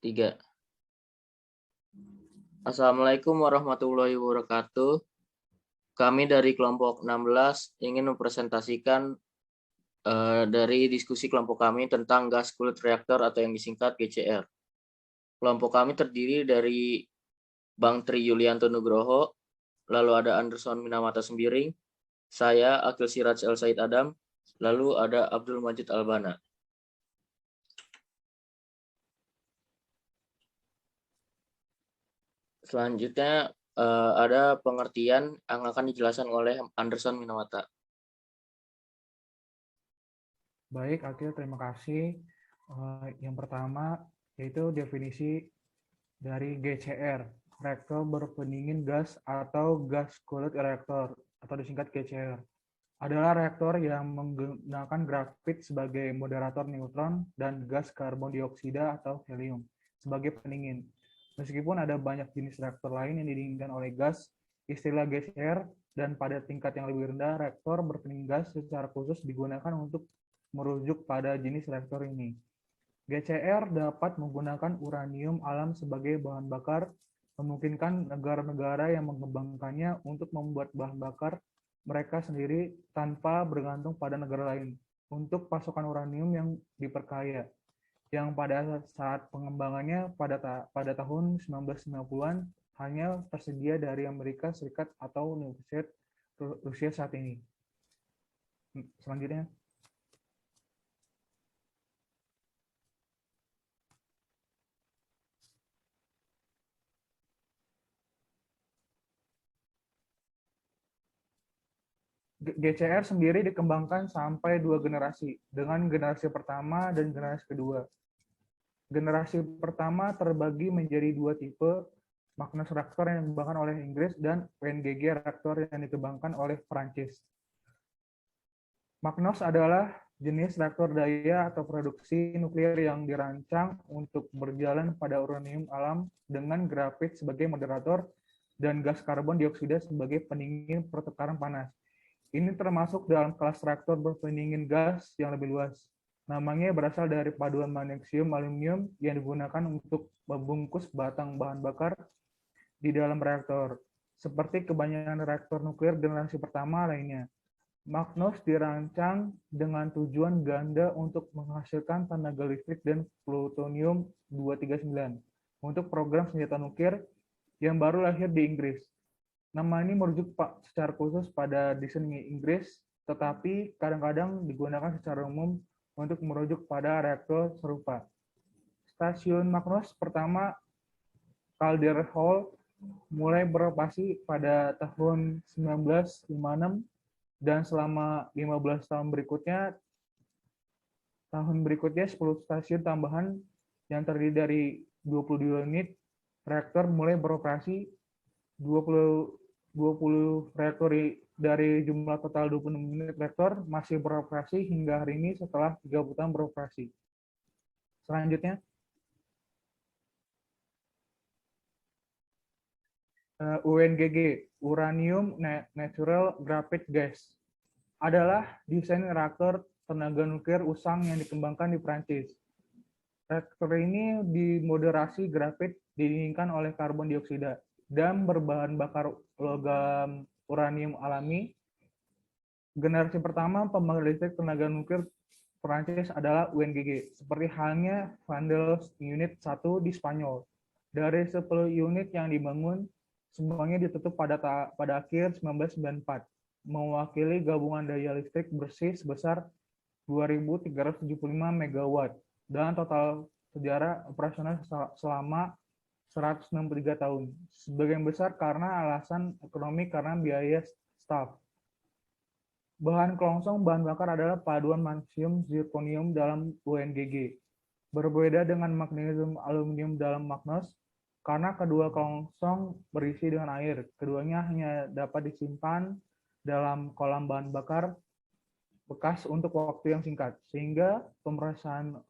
Tiga. Assalamualaikum warahmatullahi wabarakatuh. Kami dari kelompok 16 ingin mempresentasikan dari diskusi kelompok kami tentang gas cooled reactor atau yang disingkat GCR. Kelompok kami terdiri dari Bang Tri Yulianto Nugroho, lalu ada Anderson Minamata Sembiring, saya Akil Siraj El Said Adam, lalu ada Abdul Majid Albana. Selanjutnya ada pengertian yang akan dijelaskan oleh Anderson Minamata. Baik, Akil, terima kasih. Yang pertama yaitu definisi dari GCR, reaktor berpendingin gas atau gas cooled reactor atau disingkat GCR. Adalah reaktor yang menggunakan grafit sebagai moderator neutron dan gas karbon dioksida atau helium sebagai pendingin. Meskipun ada banyak jenis reaktor lain yang didinginkan oleh gas, istilah GCR dan pada tingkat yang lebih rendah, reaktor berpendingin gas secara khusus digunakan untuk merujuk pada jenis reaktor ini. GCR dapat menggunakan uranium alam sebagai bahan bakar, memungkinkan negara-negara yang mengembangkannya untuk membuat bahan bakar mereka sendiri tanpa bergantung pada negara lain untuk pasokan uranium yang diperkaya, yang pada saat pengembangannya pada tahun 1990-an hanya tersedia dari Amerika Serikat atau Universitas Rusia saat ini. Selanjutnya. GCR sendiri dikembangkan sampai 2 generasi, dengan generasi pertama dan generasi kedua. Generasi pertama terbagi menjadi 2 tipe, Magnus reaktor yang dikembangkan oleh Inggris dan WNGG reaktor yang dikembangkan oleh Prancis. Magnus adalah jenis reaktor daya atau produksi nuklir yang dirancang untuk berjalan pada uranium alam dengan grafit sebagai moderator dan gas karbon dioksida sebagai pendingin pertukaran panas. Ini termasuk dalam kelas reaktor berpendingin gas yang lebih luas. Namanya berasal dari paduan magnesium aluminium yang digunakan untuk membungkus batang bahan bakar di dalam reaktor. Seperti kebanyakan reaktor nuklir generasi pertama lainnya, Magnus dirancang dengan tujuan ganda untuk menghasilkan tenaga listrik dan plutonium 239 untuk program senjata nuklir yang baru lahir di Inggris. Nama ini merujuk secara khusus pada desain Inggris, tetapi kadang-kadang digunakan secara umum untuk merujuk pada reaktor serupa. Stasiun Magnus pertama, Caldera Hall, mulai beroperasi pada tahun 1956 dan selama 15 tahun berikutnya 10 stasiun tambahan yang terdiri dari 22 unit reaktor mulai beroperasi. 20 reaktor dari jumlah total 26 unit reaktor masih beroperasi hingga hari ini setelah 30 tahun beroperasi. Selanjutnya, UNGG, Uranium Natural Graphite Gas, adalah desain reaktor tenaga nuklir usang yang dikembangkan di Prancis. Reaktor ini dimoderasi grafit didinginkan oleh karbon dioksida dan berbahan bakar logam uranium alami. Generasi pertama pembangkit listrik tenaga nuklir Perancis adalah UNGG, seperti halnya Vandels Unit 1 di Spanyol. Dari 10 unit yang dibangun, semuanya ditutup pada akhir 1994, mewakili gabungan daya listrik bersih sebesar 2.375 MW dan total sejarah operasional selama 163 tahun. Sebagian besar karena alasan ekonomi karena biaya staf. Bahan kelongsong bahan bakar adalah paduan magnesium zirconium dalam UNGG. Berbeda dengan magnesium aluminium dalam Magnus, karena kedua kelongsong berisi dengan air. Keduanya hanya dapat disimpan dalam kolam bahan bakar bekas untuk waktu yang singkat, sehingga pemeriksaan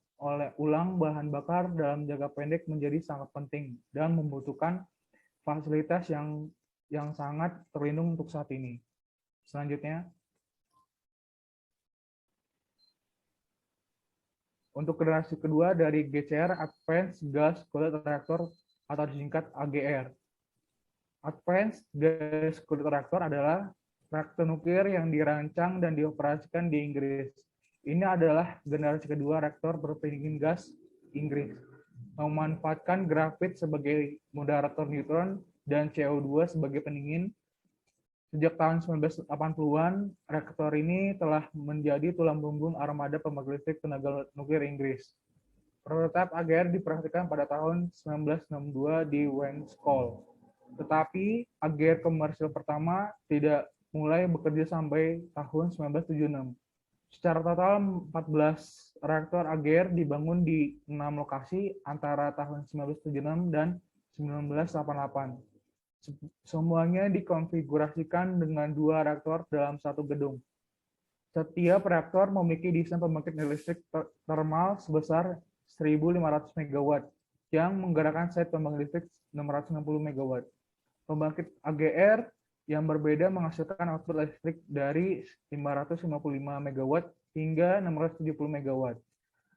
ulang bahan bakar dalam jangka pendek menjadi sangat penting dan membutuhkan fasilitas yang sangat terlindung untuk saat ini. Selanjutnya, Untuk generasi kedua dari GCR, Advanced Gas Cooled Reactor atau disingkat AGR. Advanced Gas Cooled Reactor adalah reaktor nuklir yang dirancang dan dioperasikan di Inggris. Ini adalah generasi kedua reaktor berpendingin gas Inggris, memanfaatkan grafit sebagai moderator neutron dan CO2 sebagai pendingin. Sejak tahun 1980-an, reaktor ini telah menjadi tulang punggung armada pembangkit listrik tenaga nuklir Inggris. Prototipe AGR diperhatikan pada tahun 1962 di Wenscol. Tetapi AGR komersial pertama tidak mulai bekerja sampai tahun 1976. Secara total 14 reaktor AGR dibangun di 6 lokasi antara tahun 1976 dan 1988. Semuanya dikonfigurasikan dengan 2 reaktor dalam satu gedung. Setiap reaktor memiliki desain pembangkit listrik termal sebesar 1.500 MW yang menggerakkan set pembangkit listrik 660 MW. Pembangkit AGR yang berbeda menghasilkan output listrik dari 555 MW hingga 670 MW.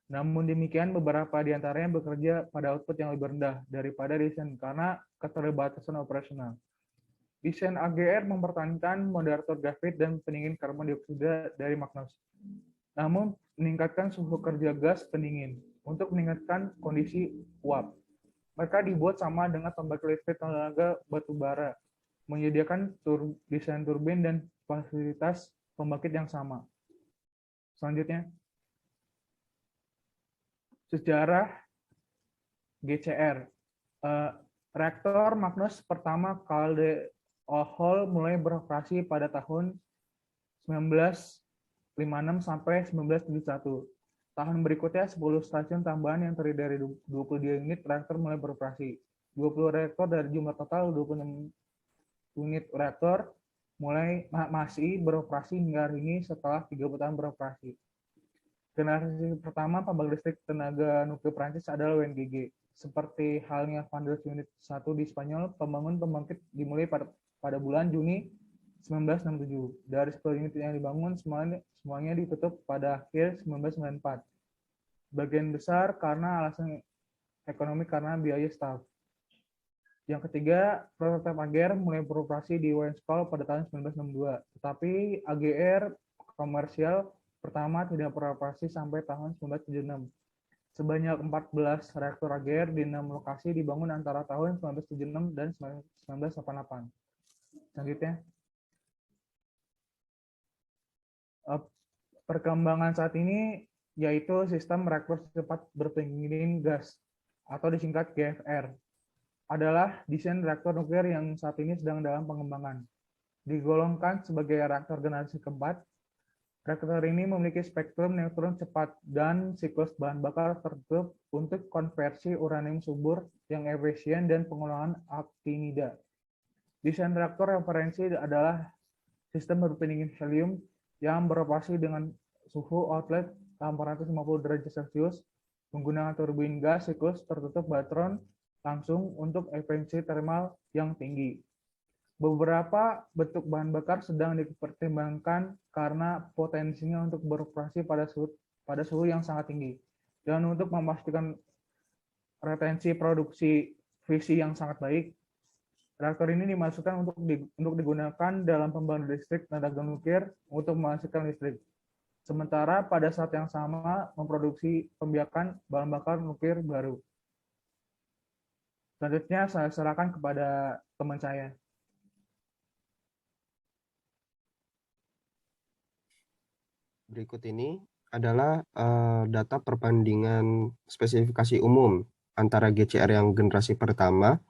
Namun demikian, beberapa di antaranya bekerja pada output yang lebih rendah daripada desain karena keterbatasan operasional. Desain AGR mempertahankan moderator grafit dan pendingin karbon dioksida dari Magnus, namun meningkatkan suhu kerja gas pendingin untuk meningkatkan kondisi uap. Mereka dibuat sama dengan pembangkit listrik tenaga batu bara, menyediakan desain turbin dan fasilitas pembangkit yang sama. Selanjutnya, sejarah GCR. Reaktor Magnus pertama Calde-Hall mulai beroperasi pada tahun 1956 sampai 1971. Tahun berikutnya 10 stasiun tambahan yang terdiri dari 22 unit reaktor mulai beroperasi. 20 reaktor dari jumlah total 26 unit reaktor masih beroperasi hingga hari ini setelah 30 tahun beroperasi. Generasi pertama pembangkit listrik tenaga nuklir Prancis adalah UNGG. Seperti halnya Flanders Unit 1 di Spanyol, pembangunan pembangkit dimulai pada bulan Juni 1967. Dari 10 unit yang dibangun, semuanya ditutup pada akhir 1994. Bagian besar karena alasan ekonomi karena biaya staf. Yang ketiga, prototipe AGR mulai beroperasi di Wenscol pada tahun 1962. Tetapi AGR komersial pertama tidak beroperasi sampai tahun 1976. Sebanyak 14 reaktor AGR di 6 lokasi dibangun antara tahun 1976 dan 1988. Selanjutnya, perkembangan saat ini yaitu sistem reaktor cepat berpendingin gas atau disingkat GFR adalah desain reaktor nuklir yang saat ini sedang dalam pengembangan. Digolongkan sebagai reaktor generasi keempat, reaktor ini memiliki spektrum neutron cepat dan siklus bahan bakar tertutup untuk konversi uranium subur yang efisien dan pengulangan aktinida. Desain reaktor referensi adalah sistem berpendingin helium yang beroperasi dengan suhu outlet 850 derajat Celcius menggunakan turbin gas siklus tertutup batron langsung untuk efisiensi termal yang tinggi. Beberapa bentuk bahan bakar sedang dipertimbangkan karena potensinya untuk beroperasi pada suhu yang sangat tinggi. Dan untuk memastikan retensi produksi fisi yang sangat baik, reaktor ini dimasukkan untuk digunakan dalam pembangkit listrik tenaga nuklir untuk menghasilkan listrik. Sementara pada saat yang sama memproduksi pembiakan bahan bakar nuklir baru. Selanjutnya saya serahkan kepada teman saya. Berikut ini adalah data perbandingan spesifikasi umum antara GCR yang generasi pertama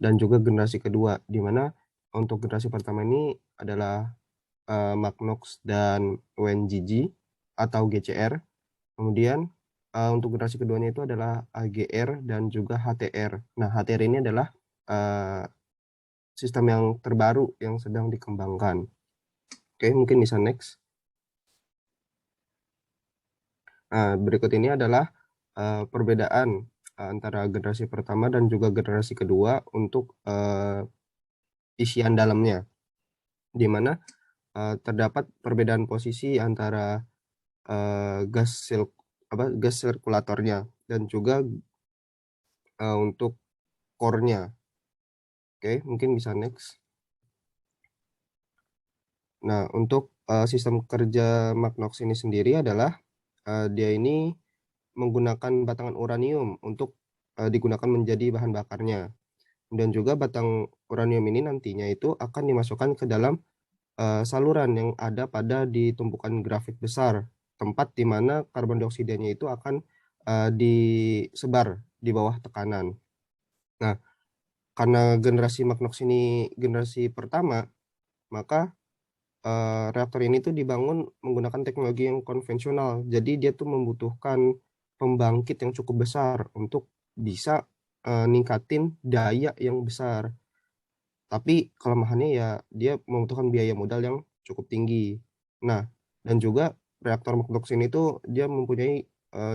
dan juga generasi kedua, di mana untuk generasi pertama ini adalah Magnox dan UNGG atau GCR. Kemudian untuk generasi keduanya itu adalah AGR dan juga HTR. Nah, HTR ini adalah sistem yang terbaru yang sedang dikembangkan. Oke, mungkin bisa next. Nah, berikut ini adalah perbedaan antara generasi pertama dan juga generasi kedua untuk isian dalamnya, di mana terdapat perbedaan posisi antara gas gas sirkulatornya dan juga untuk core-nya. Oke, mungkin bisa next. Nah, untuk sistem kerja Magnox ini sendiri adalah dia ini menggunakan batangan uranium untuk digunakan menjadi bahan bakarnya. Dan juga batang uranium ini nantinya itu akan dimasukkan ke dalam saluran yang ada pada di tumpukan grafit besar, tempat di mana karbon dioksidanya itu akan disebar di bawah tekanan. Nah, karena generasi Magnox ini generasi pertama, maka reaktor ini tuh dibangun menggunakan teknologi yang konvensional. Jadi dia tuh membutuhkan pembangkit yang cukup besar untuk bisa ningkatin daya yang besar. Tapi kelemahannya ya dia membutuhkan biaya modal yang cukup tinggi. Nah, dan juga reaktor Magnox ini tuh dia mempunyai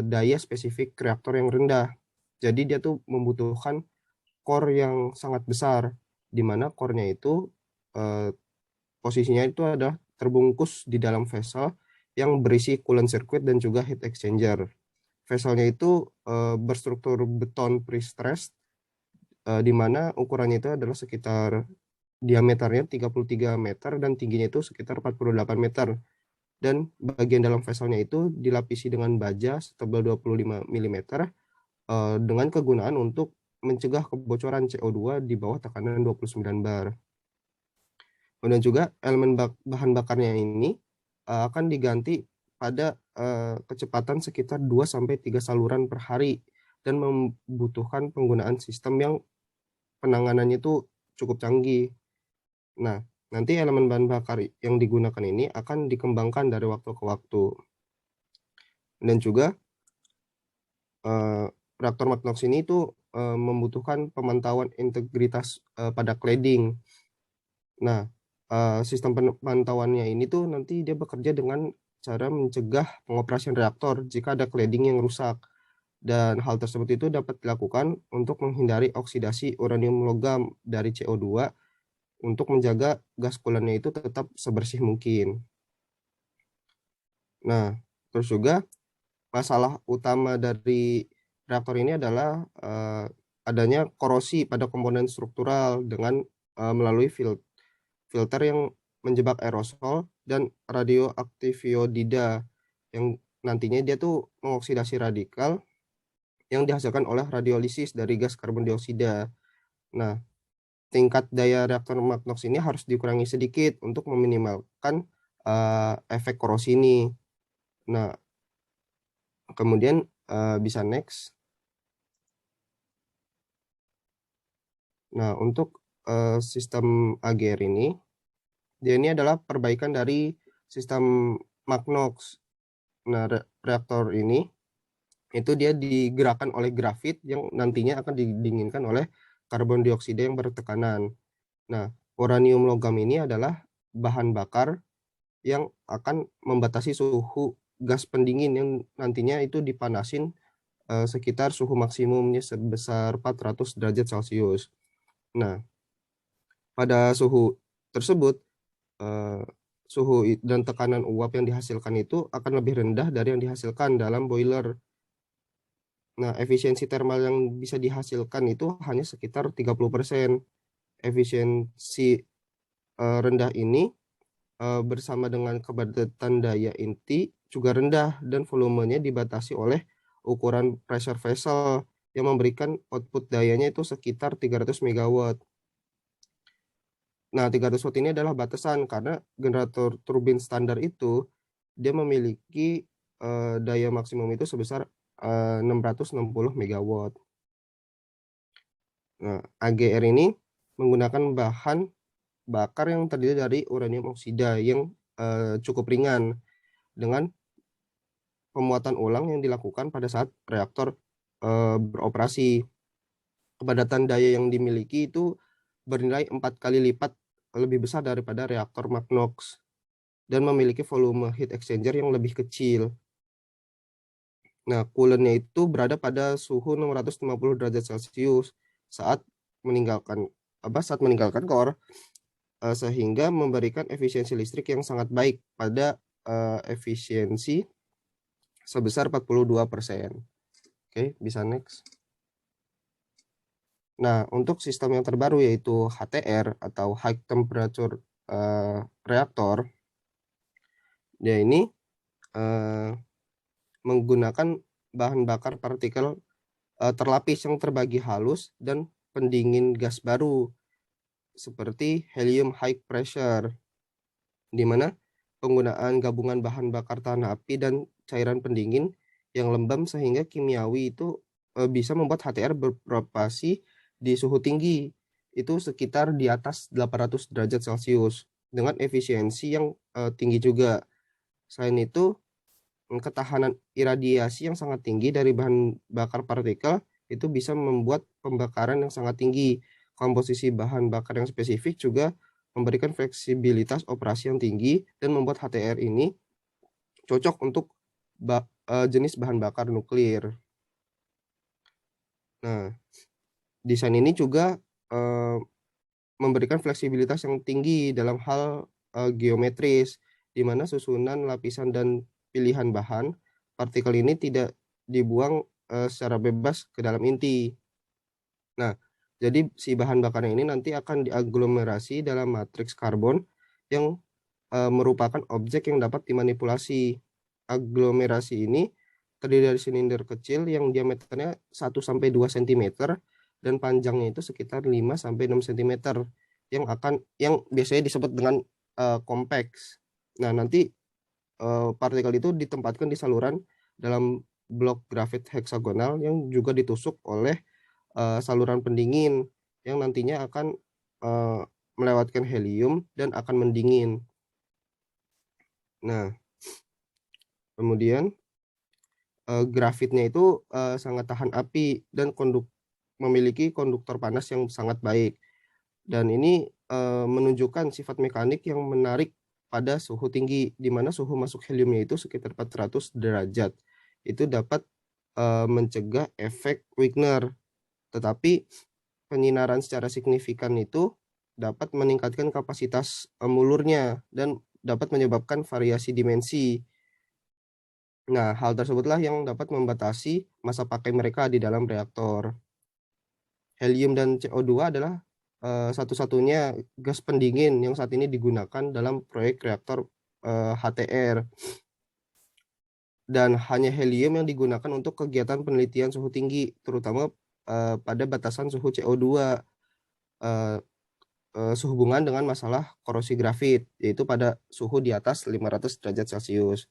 daya spesifik reaktor yang rendah. Jadi dia tuh membutuhkan core yang sangat besar, di mana core-nya itu eh, posisinya itu adalah terbungkus di dalam vessel yang berisi coolant circuit dan juga heat exchanger. Vesselnya itu berstruktur beton pre-stressed, di mana ukurannya itu adalah sekitar diameternya 33 meter dan tingginya itu sekitar 48 meter. Dan bagian dalam vesselnya itu dilapisi dengan baja setebal 25 mm dengan kegunaan untuk mencegah kebocoran CO2 di bawah tekanan 29 bar. Dan juga elemen bahan bakarnya ini akan diganti pada kecepatan sekitar 2-3 saluran per hari dan membutuhkan penggunaan sistem yang penanganannya itu cukup canggih. Nah, nanti elemen bahan bakar yang digunakan ini akan dikembangkan dari waktu ke waktu. Dan juga reaktor Magnox ini itu membutuhkan pemantauan integritas pada cladding. Nah, sistem pemantauannya ini tuh nanti dia bekerja dengan cara mencegah pengoperasian reaktor jika ada cladding yang rusak. Dan hal tersebut itu dapat dilakukan untuk menghindari oksidasi uranium logam dari CO2 untuk menjaga gas coolant-nya itu tetap sebersih mungkin. Nah, terus juga masalah utama dari reaktor ini adalah adanya korosi pada komponen struktural dengan melalui filter yang menjebak aerosol dan radioaktiviodida yang nantinya dia tuh mengoksidasi radikal yang dihasilkan oleh radiolisis dari gas karbon dioksida. Nah, tingkat daya reaktor Magnox ini harus dikurangi sedikit untuk meminimalkan efek korosi ini. Nah, kemudian bisa next. Nah, untuk sistem AGR ini, dia ini adalah perbaikan dari sistem Magnox. Nah, reaktor ini itu dia digerakkan oleh grafit yang nantinya akan didinginkan oleh karbon dioksida yang bertekanan. Nah, uranium logam ini adalah bahan bakar yang akan membatasi suhu gas pendingin yang nantinya itu dipanasin sekitar suhu maksimumnya sebesar 400 derajat Celcius. Nah, pada suhu tersebut, suhu dan tekanan uap yang dihasilkan itu akan lebih rendah dari yang dihasilkan dalam boiler. Nah, efisiensi termal yang bisa dihasilkan itu hanya sekitar 30%. Efisiensi rendah ini bersama dengan kepadatan daya inti juga rendah dan volumenya dibatasi oleh ukuran pressure vessel yang memberikan output dayanya itu sekitar 300 megawatt. Nah, 300 watt ini adalah batasan karena generator turbin standar itu dia memiliki daya maksimum itu sebesar 660 megawatt. Nah, AGR ini menggunakan bahan bakar yang terdiri dari uranium oksida yang cukup ringan dengan pemuatan ulang yang dilakukan pada saat reaktor beroperasi. Kepadatan daya yang dimiliki itu bernilai 4 kali lipat lebih besar daripada reaktor Magnox dan memiliki volume heat exchanger yang lebih kecil. Nah, coolant-nya itu berada pada suhu 650 derajat Celcius saat meninggalkan core sehingga memberikan efisiensi listrik yang sangat baik pada efisiensi sebesar 42%. Oke, bisa next. Nah, untuk sistem yang terbaru yaitu HTR atau High Temperature Reactor, dia ini menggunakan bahan bakar partikel terlapis yang terbagi halus dan pendingin gas baru seperti helium high pressure, di mana penggunaan gabungan bahan bakar tahan api dan cairan pendingin yang lembab sehingga kimiawi itu bisa membuat HTR beroperasi di suhu tinggi, itu sekitar di atas 800 derajat Celcius dengan efisiensi yang tinggi juga. Selain itu, ketahanan iradiasi yang sangat tinggi dari bahan bakar partikel itu bisa membuat pembakaran yang sangat tinggi. Komposisi bahan bakar yang spesifik juga memberikan fleksibilitas operasi yang tinggi dan membuat HTR ini cocok untuk jenis bahan bakar nuklir. Nah, desain ini juga memberikan fleksibilitas yang tinggi dalam hal geometris, di mana susunan lapisan dan pilihan bahan partikel ini tidak dibuang secara bebas ke dalam inti. Nah, jadi si bahan bakar ini nanti akan diaglomerasi dalam matriks karbon yang merupakan objek yang dapat dimanipulasi. Aglomerasi ini terdiri dari silinder kecil yang diameternya 1-2 cm dan panjangnya itu sekitar 5-6 cm yang biasanya disebut dengan kompleks. Nah, nanti partikel itu ditempatkan di saluran dalam blok grafit heksagonal yang juga ditusuk oleh saluran pendingin yang nantinya akan melewatkan helium dan akan mendingin. Nah, kemudian grafitnya itu sangat tahan api dan memiliki konduktor panas yang sangat baik. Dan ini menunjukkan sifat mekanik yang menarik pada suhu tinggi, di mana suhu masuk heliumnya itu sekitar 400 derajat. Itu dapat mencegah efek Wigner. Tetapi penyinaran secara signifikan itu dapat meningkatkan kapasitas mulurnya dan dapat menyebabkan variasi dimensi. Nah, hal tersebutlah yang dapat membatasi masa pakai mereka di dalam reaktor. Helium dan CO2 adalah satu-satunya gas pendingin yang saat ini digunakan dalam proyek reaktor HTR. Dan hanya helium yang digunakan untuk kegiatan penelitian suhu tinggi, terutama pada batasan suhu CO2 sehubungan dengan masalah korosi grafit, yaitu pada suhu di atas 500 derajat Celcius.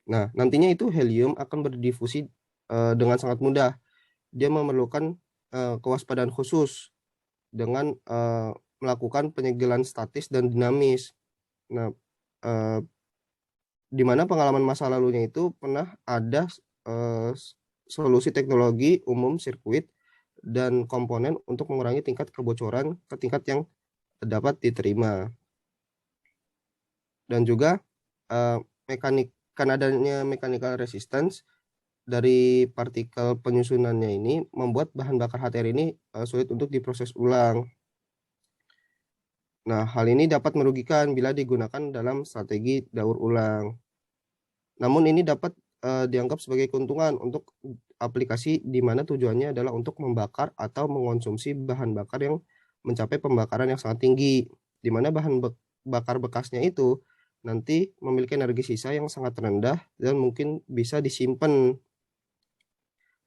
Nah, nantinya itu helium akan berdifusi dengan sangat mudah. Dia memerlukan kewaspadaan khusus dengan melakukan penyegelan statis dan dinamis. Nah, di mana pengalaman masa lalunya itu pernah ada solusi teknologi umum sirkuit dan komponen untuk mengurangi tingkat kebocoran ke tingkat yang dapat diterima. Dan juga karena adanya mechanical resistance dari partikel penyusunannya ini membuat bahan bakar HTR ini sulit untuk diproses ulang. Nah, hal ini dapat merugikan bila digunakan dalam strategi daur ulang. Namun ini dapat dianggap sebagai keuntungan untuk aplikasi di mana tujuannya adalah untuk membakar atau mengonsumsi bahan bakar yang mencapai pembakaran yang sangat tinggi, di mana bahan bakar bekasnya itu nanti memiliki energi sisa yang sangat rendah dan mungkin bisa disimpan.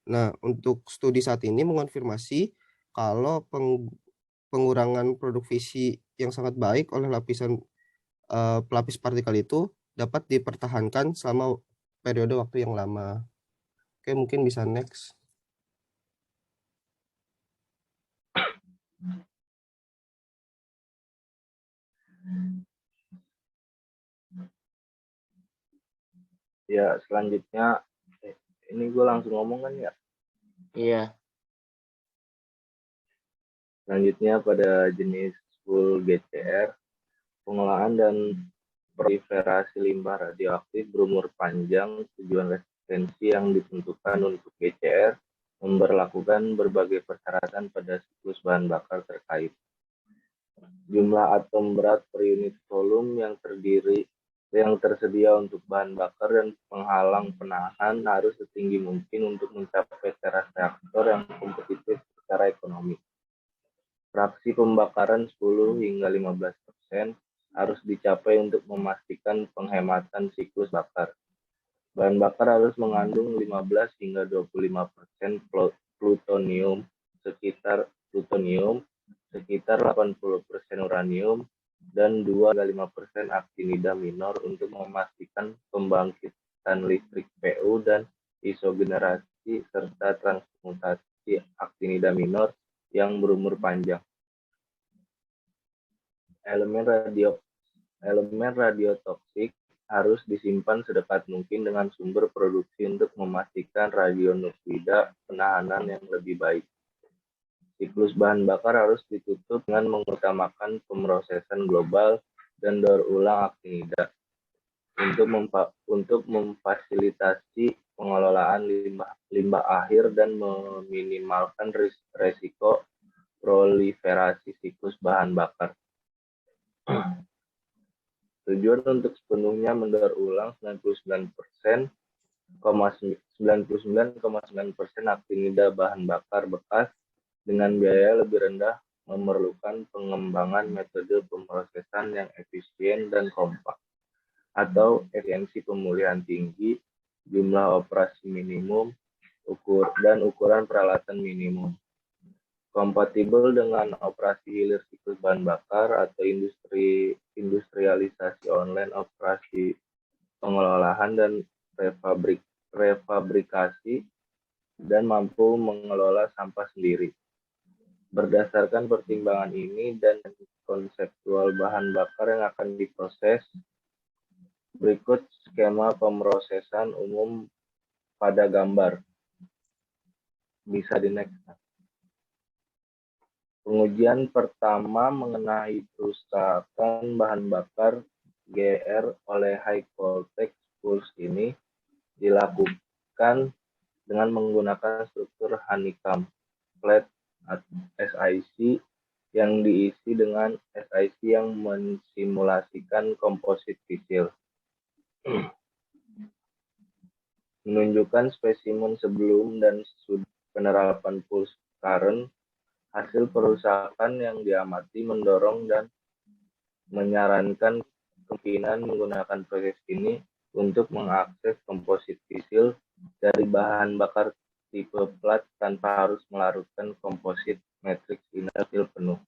Nah, untuk studi saat ini mengonfirmasi kalau pengurangan produk fisi yang sangat baik oleh pelapis partikel itu dapat dipertahankan selama periode waktu yang lama. Oke, mungkin bisa next. Ya, selanjutnya ini gue langsung ngomong kan ya? Iya. Selanjutnya pada jenis full GCR, pengolahan dan proliferasi limbah radioaktif berumur panjang, tujuan resistensi yang ditentukan untuk GCR memberlakukan berbagai persyaratan pada siklus bahan bakar terkait. Jumlah atom berat per unit volume yang terdiri yang tersedia untuk bahan bakar dan penghalang penahan harus setinggi mungkin untuk mencapai teras reaktor yang kompetitif secara ekonomi. Fraksi pembakaran 10 hingga 15% harus dicapai untuk memastikan penghematan siklus bakar. Bahan bakar harus mengandung 15 hingga 25% plutonium, sekitar 80% uranium, dan 2-5% aktinida minor untuk memastikan pembangkitan listrik PU dan isogenerasi serta transmutasi aktinida minor yang berumur panjang. Elemen radiotoksik harus disimpan sedekat mungkin dengan sumber produksi untuk memastikan radionukleida penahanan yang lebih baik. Siklus bahan bakar harus ditutup dengan mengutamakan pemrosesan global dan daur ulang aktinida untuk memfasilitasi pengelolaan limbah akhir dan meminimalkan risiko proliferasi siklus bahan bakar. Tujuan untuk sepenuhnya mendaur ulang 99,9% aktinida bahan bakar bekas dengan biaya lebih rendah memerlukan pengembangan metode pemrosesan yang efisien dan kompak, atau efisiensi pemulihan tinggi, jumlah operasi minimum, dan ukuran peralatan minimum. Kompatibel dengan operasi hilir siklus bahan bakar atau industrialisasi online, operasi pengelolaan dan refabrikasi, dan mampu mengelola sampah sendiri. Berdasarkan pertimbangan ini dan konseptual bahan bakar yang akan diproses, berikut skema pemrosesan umum pada gambar. Bisa di next. Pengujian pertama mengenai perusakan bahan bakar GR oleh High Voltage Pulse ini dilakukan dengan menggunakan struktur honeycomb flat SiC yang diisi dengan SiC yang mensimulasikan komposit fisil. Menunjukkan spesimen sebelum dan sesudah penerapan pulse current. Hasil perusakan yang diamati mendorong dan menyarankan kemungkinan menggunakan proses ini untuk mengakses komposit fisil dari bahan bakar tipe plat tanpa harus melarutkan komposit matriks inner fill penuh.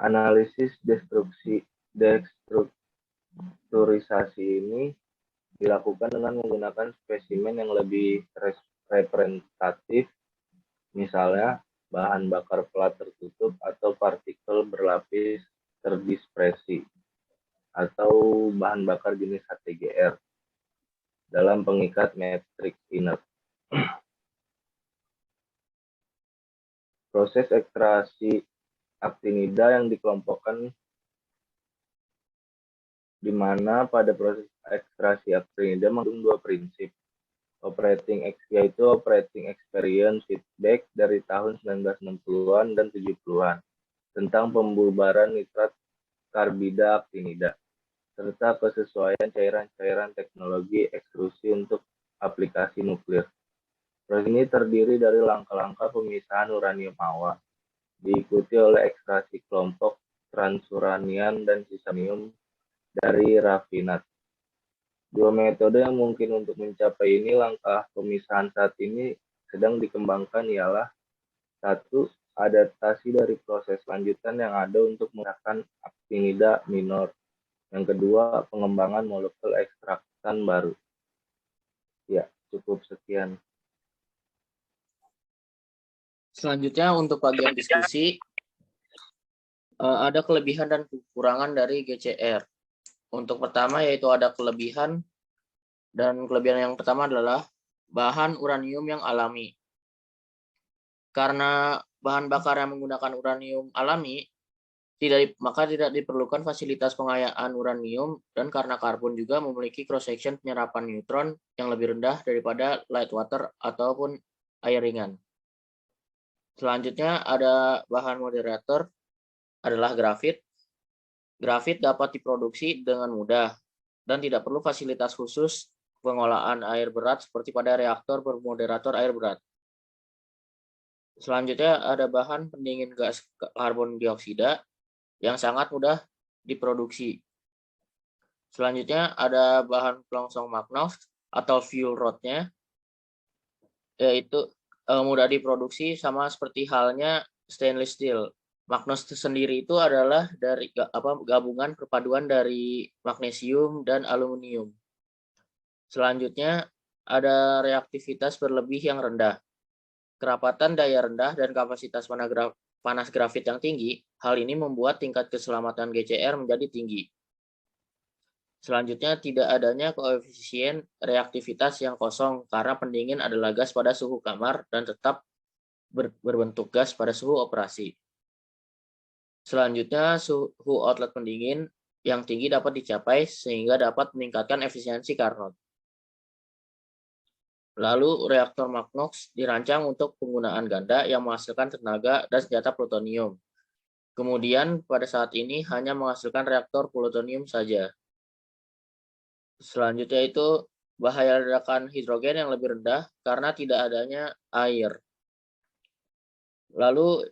Analisis destrukturisasi ini dilakukan dengan menggunakan spesimen yang lebih representatif, misalnya bahan bakar plat tertutup atau partikel berlapis terdispersi, atau bahan bakar jenis HTGR dalam pengikat matriks inert. Proses ekstraksi aktinida yang dikelompokkan di mana pada proses ekstraksi aktinida mengandung dua prinsip. Yaitu operating experience feedback dari tahun 1960-an dan 70-an tentang pembubaran nitrat karbida aktinida, serta kesesuaian cairan-cairan teknologi ekstrusi untuk aplikasi nuklir. Proses ini terdiri dari langkah-langkah pemisahan uranium awa, diikuti oleh ekstraksi kelompok transuranian dan sisanium dari rafinat. Dua metode yang mungkin untuk mencapai ini langkah pemisahan saat ini sedang dikembangkan ialah: satu, adaptasi dari proses lanjutan yang ada untuk menggunakan aktinida minor. Yang kedua, pengembangan molekul ekstraktan baru. Ya, cukup sekian. Selanjutnya untuk bagian diskusi, ada kelebihan dan kekurangan dari GCR. Untuk pertama yaitu ada kelebihan, dan kelebihan yang pertama adalah bahan uranium yang alami. Karena bahan bakar yang menggunakan uranium alami, maka tidak diperlukan fasilitas pengayaan uranium, dan karena karbon juga memiliki cross-section penyerapan neutron yang lebih rendah daripada light water ataupun air ringan. Selanjutnya ada bahan moderator adalah grafit. Grafit dapat diproduksi dengan mudah dan tidak perlu fasilitas khusus pengolahan air berat seperti pada reaktor bermoderator air berat. Selanjutnya ada bahan pendingin gas karbon dioksida yang sangat mudah diproduksi. Selanjutnya ada bahan pelongsong magnos atau fuel rod-nya, yaitu mudah diproduksi sama seperti halnya stainless steel. Magnos sendiri itu adalah dari gabungan perpaduan dari magnesium dan aluminium. Selanjutnya ada reaktivitas berlebih yang rendah. Kerapatan daya rendah dan kapasitas panas grafit yang tinggi, hal ini membuat tingkat keselamatan GCR menjadi tinggi. Selanjutnya tidak adanya koefisien reaktivitas yang kosong karena pendingin adalah gas pada suhu kamar dan tetap berbentuk gas pada suhu operasi. Selanjutnya, suhu outlet pendingin yang tinggi dapat dicapai sehingga dapat meningkatkan efisiensi Carnot. Lalu, reaktor Magnox dirancang untuk penggunaan ganda yang menghasilkan tenaga dan senjata plutonium. Kemudian, pada saat ini hanya menghasilkan reaktor plutonium saja. Selanjutnya itu bahaya ledakan hidrogen yang lebih rendah karena tidak adanya air. Lalu,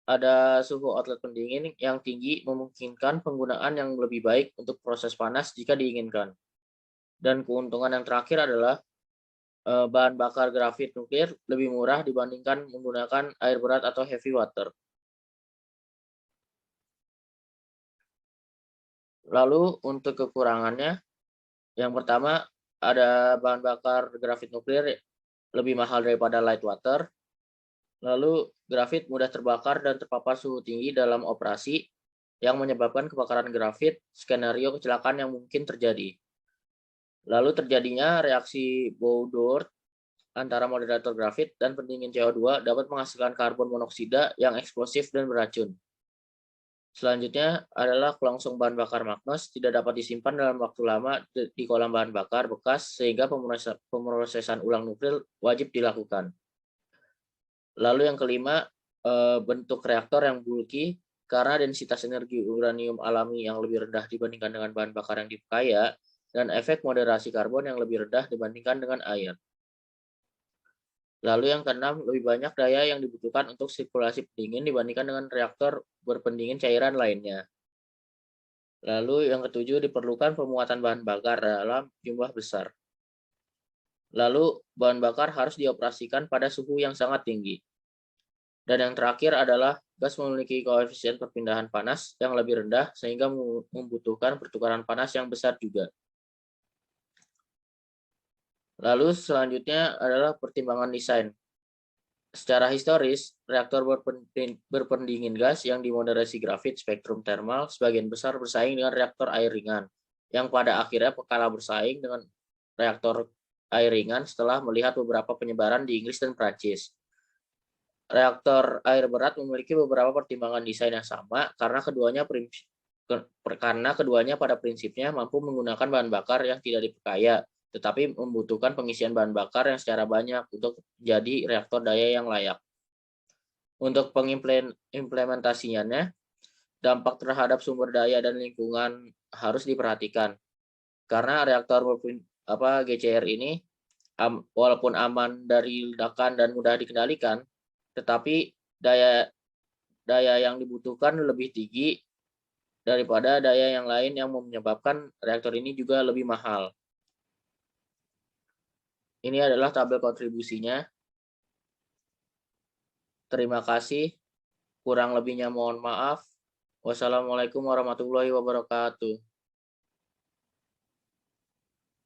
ada suhu outlet pendingin yang tinggi memungkinkan penggunaan yang lebih baik untuk proses panas jika diinginkan. Dan keuntungan yang terakhir adalah bahan bakar grafit nuklir lebih murah dibandingkan menggunakan air berat atau heavy water. Lalu untuk kekurangannya, yang pertama ada bahan bakar grafit nuklir lebih mahal daripada light water. Lalu, grafit mudah terbakar dan terpapar suhu tinggi dalam operasi yang menyebabkan kebakaran grafit, skenario kecelakaan yang mungkin terjadi. Lalu terjadinya reaksi Boudreaux antara moderator grafit dan pendingin CO2 dapat menghasilkan karbon monoksida yang eksplosif dan beracun. Selanjutnya adalah kelongsong bahan bakar magnos tidak dapat disimpan dalam waktu lama di kolam bahan bakar bekas sehingga pemrosesan ulang nuklir wajib dilakukan. Lalu yang kelima, bentuk reaktor yang bulky karena densitas energi uranium alami yang lebih rendah dibandingkan dengan bahan bakar yang diperkaya dan efek moderasi karbon yang lebih rendah dibandingkan dengan air. Lalu yang keenam, lebih banyak daya yang dibutuhkan untuk sirkulasi pendingin dibandingkan dengan reaktor berpendingin cairan lainnya. Lalu yang ketujuh, diperlukan pemuatan bahan bakar dalam jumlah besar. Lalu, bahan bakar harus dioperasikan pada suhu yang sangat tinggi. Dan yang terakhir adalah gas memiliki koefisien perpindahan panas yang lebih rendah sehingga membutuhkan pertukaran panas yang besar juga. Lalu selanjutnya adalah pertimbangan desain. Secara historis, reaktor berpendingin gas yang dimoderasi grafit spektrum thermal sebagian besar bersaing dengan reaktor air ringan, yang pada akhirnya kalah bersaing dengan reaktor air ringan setelah melihat beberapa penyebaran di Inggris dan Prancis. Reaktor air berat memiliki beberapa pertimbangan desain yang sama karena keduanya pada prinsipnya mampu menggunakan bahan bakar yang tidak diperkaya, tetapi membutuhkan pengisian bahan bakar yang secara banyak untuk jadi reaktor daya yang layak. Untuk pengimplementasinya, dampak terhadap sumber daya dan lingkungan harus diperhatikan. Karena reaktor GCR ini walaupun aman dari ledakan dan mudah dikendalikan, tetapi daya yang dibutuhkan lebih tinggi daripada daya yang lain yang menyebabkan reaktor ini juga lebih mahal. Ini adalah tabel kontribusinya. Terima kasih. Kurang lebihnya mohon maaf. Wassalamualaikum warahmatullahi wabarakatuh.